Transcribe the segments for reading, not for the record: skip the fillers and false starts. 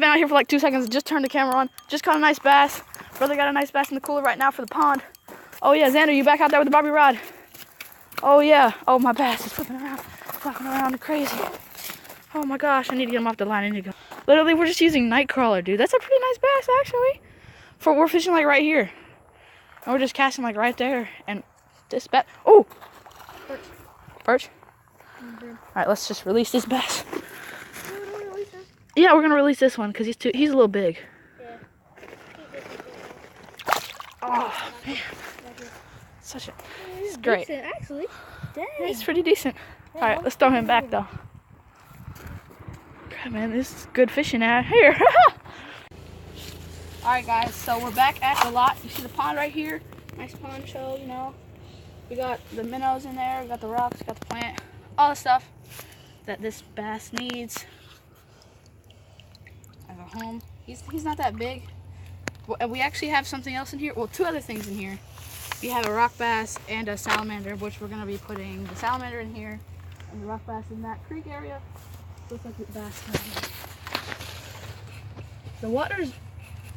been out here for like 2 seconds. Just turned the camera on. Just caught a nice bass. Brother got a nice bass in the cooler right now for the pond. Oh yeah, Xander, you back out there with the bobby rod? Oh yeah. Oh, my bass is flipping around, flopping around crazy. Oh my gosh, I need to get him off the line. I need to go. Literally, we're just using night crawler, dude. That's a pretty nice bass, actually. We're fishing like right here. And we're just casting like right there. And this bass, oh! Perch? All right, let's just release this bass. Yeah, we're gonna release this one because he's a little big. Yeah. Oh man, it's great. Decent, actually. Dang. He's pretty decent. All right, let's throw him back though. God, man, this is good fishing out here. All right, guys, so we're back at the lot. You see the pond right here? Nice pond show, you know. We got the minnows in there. We got the rocks. We got the plant. All the stuff that this bass needs as a home. He's not that big. We actually have something else in here. Well, two other things in here. We have a rock bass and a salamander, which we're gonna be putting the salamander in here and the rock bass in that creek area. Looks like the bass in here. The water's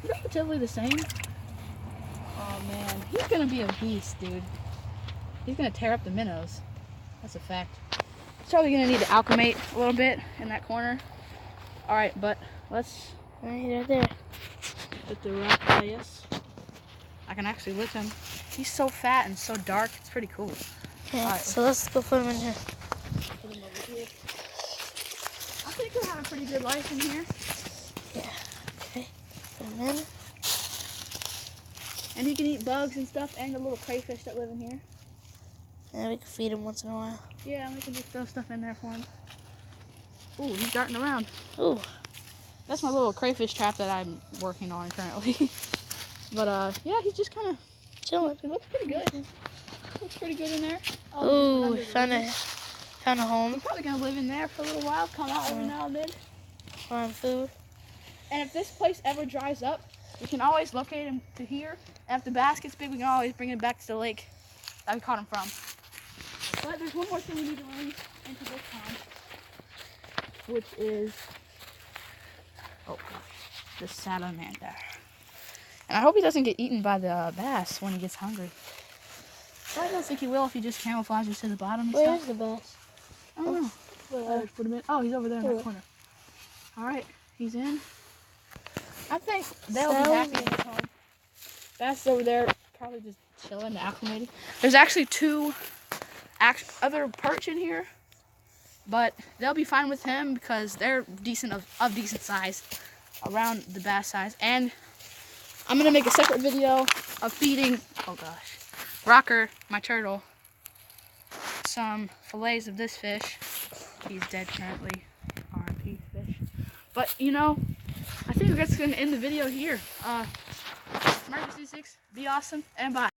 relatively the same. Oh man, he's gonna be a beast, dude. He's gonna tear up the minnows. That's a fact. He's probably gonna need to acclimate a little bit in that corner. All right, but let's Right there. put the rock bias. I can actually lift him. He's so fat and so dark. It's pretty cool. Yeah, Alright, so let's go put him in here. put him over here. I think he'll have a pretty good life in here. Yeah. Okay. Put him in. And he can eat bugs and stuff and the little crayfish that live in here. And we can feed him once in a while. Yeah, we can just throw stuff in there for him. Ooh, he's darting around. Ooh. That's my little crayfish trap that I'm working on currently. But yeah, he's just kind of Chilling. It looks pretty good. Looks pretty good in there. Ooh, found a home. He's probably gonna live in there for a little while. Come out every now and then. Find food. And if this place ever dries up, we can always locate him to here. And if the bass gets big, we can always bring him back to the lake that we caught him from. But there's one more thing we need to release into this pond, which is, oh gosh, the salamander. And I hope he doesn't get eaten by the bass when he gets hungry. I don't think he will if he just camouflages to the bottom and Where's stuff. the bass? I don't know. Put him in. Oh, he's over there in that corner. All right, he's in. I think they'll be happy in this home. Bass is over there, probably just chilling and acclimating. There's actually two other perch in here, but they'll be fine with him because they're decent of decent size, around the bass size. And I'm gonna make a separate video of feeding, oh gosh, Rocker, my turtle, some fillets of this fish. He's dead currently, R.I.P. fish. But you know, I think we're just gonna end the video here. Emergency 6, be awesome, and bye.